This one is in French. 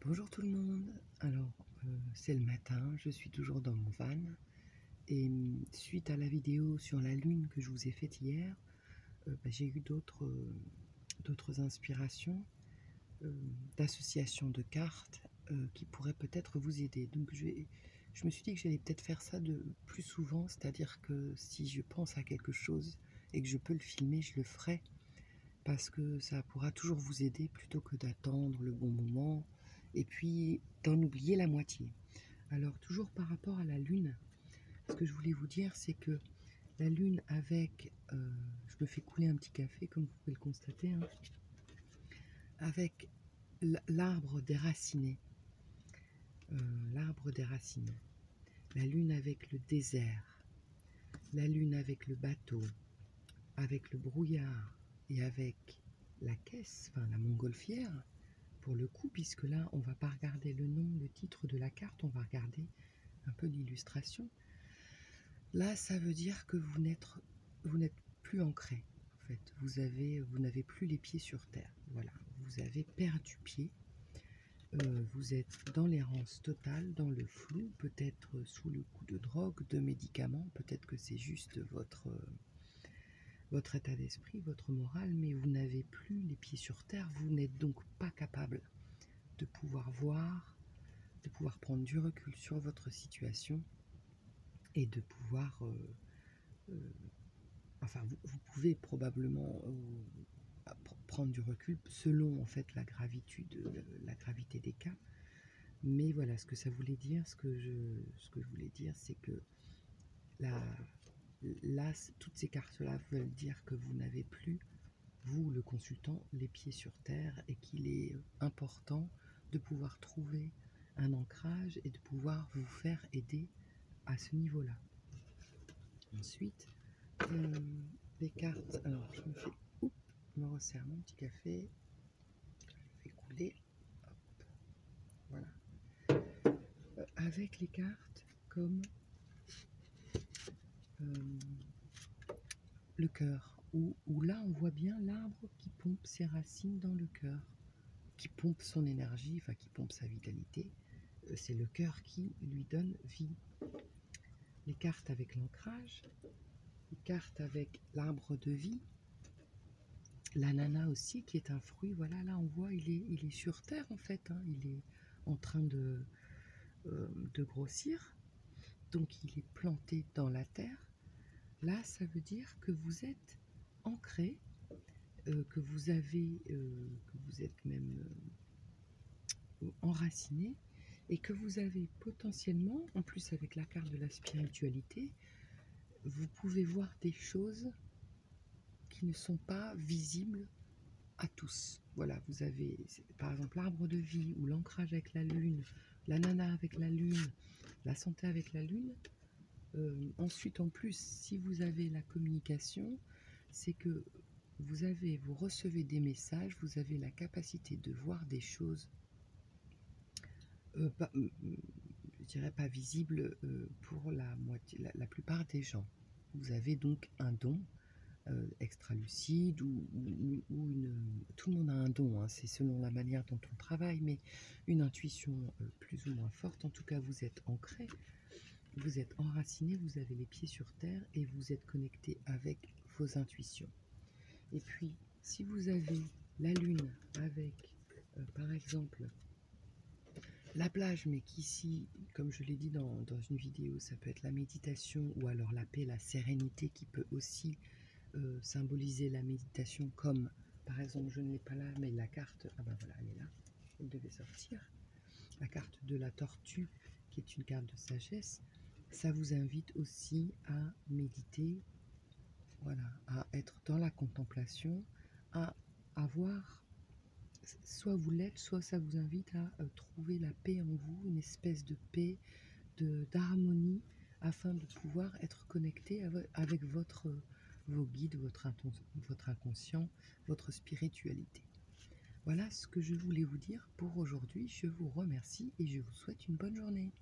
Bonjour tout le monde. Alors, c'est le matin, je suis toujours dans mon van et suite à la vidéo sur la lune que je vous ai faite hier, j'ai eu d'autres inspirations, d'associations de cartes qui pourraient peut-être vous aider. Donc je me suis dit que j'allais peut-être faire ça de plus souvent, c'est-à-dire que si je pense à quelque chose et que je peux le filmer, je le ferai parce que ça pourra toujours vous aider plutôt que d'attendre le bon moment et puis d'en oublier la moitié. Alors toujours par rapport à la lune, ce que je voulais vous dire, c'est que la lune avec, je me fais couler un petit café comme vous pouvez le constater, hein, avec l'arbre déraciné, la lune avec le désert, la lune avec le bateau, avec le brouillard et avec la caisse, enfin la montgolfière, pour le coup, puisque là, on va pas regarder le nom, le titre de la carte, on va regarder un peu l'illustration. Là, ça veut dire que vous n'êtes plus ancré, en fait. Vous n'avez plus les pieds sur terre. Voilà, vous avez perdu pied. Vous êtes dans l'errance totale, dans le flou, peut-être sous le coup de drogue, de médicaments, peut-être que c'est juste votre état d'esprit, votre morale, mais vous n'avez plus les pieds sur terre, vous n'êtes donc pas capable de pouvoir voir, de pouvoir prendre du recul sur votre situation et de pouvoir, enfin vous pouvez probablement prendre du recul selon en fait la gravité des cas, mais voilà ce que ça voulait dire, ce que je voulais dire, c'est que là, toutes ces cartes-là veulent dire que vous n'avez plus, vous, le consultant, les pieds sur terre et qu'il est important de pouvoir trouver un ancrage et de pouvoir vous faire aider à ce niveau-là. Ensuite, les cartes, alors je me resserre mon petit café, je le fais couler, hop, voilà. Avec les cartes comme le cœur, où là on voit bien l'arbre qui pompe ses racines dans le cœur, qui pompe son énergie, enfin qui pompe sa vitalité. C'est le cœur qui lui donne vie. Les cartes avec l'ancrage, les cartes avec l'arbre de vie, l'ananas aussi qui est un fruit, voilà, là on voit il est sur terre en fait, hein, il est en train de grossir, donc il est planté dans la terre. Là ça veut dire que vous êtes ancré, que vous êtes même enraciné et que vous avez potentiellement, en plus avec la carte de la spiritualité, vous pouvez voir des choses qui ne sont pas visibles à tous. Voilà, vous avez par exemple l'arbre de vie ou l'ancrage avec la lune, l'ananas avec la lune, la santé avec la lune. Ensuite, en plus, si vous avez la communication, c'est que vous recevez des messages, vous avez la capacité de voir des choses, je dirais pas visibles pour la plupart des gens. Vous avez donc un don extra lucide tout le monde a un don, hein, c'est selon la manière dont on travaille, mais une intuition plus ou moins forte. En tout cas, vous êtes ancré, vous êtes enraciné, vous avez les pieds sur terre et vous êtes connecté avec vos intuitions. Et puis, si vous avez la lune avec, par exemple, la plage, mais qu'ici, comme je l'ai dit dans une vidéo, ça peut être la méditation ou alors la paix, la sérénité qui peut aussi symboliser la méditation, comme par exemple, je ne l'ai pas là, mais la carte, ah ben voilà, elle est là, elle devait sortir, la carte de la tortue, qui est une carte de sagesse, ça vous invite aussi à méditer, voilà, à être dans la contemplation, à avoir, soit vous l'êtes, soit ça vous invite à trouver la paix en vous, une espèce de paix, d'harmonie, afin de pouvoir être connecté avec vos guides, votre inconscient, votre spiritualité. Voilà ce que je voulais vous dire pour aujourd'hui. Je vous remercie et je vous souhaite une bonne journée.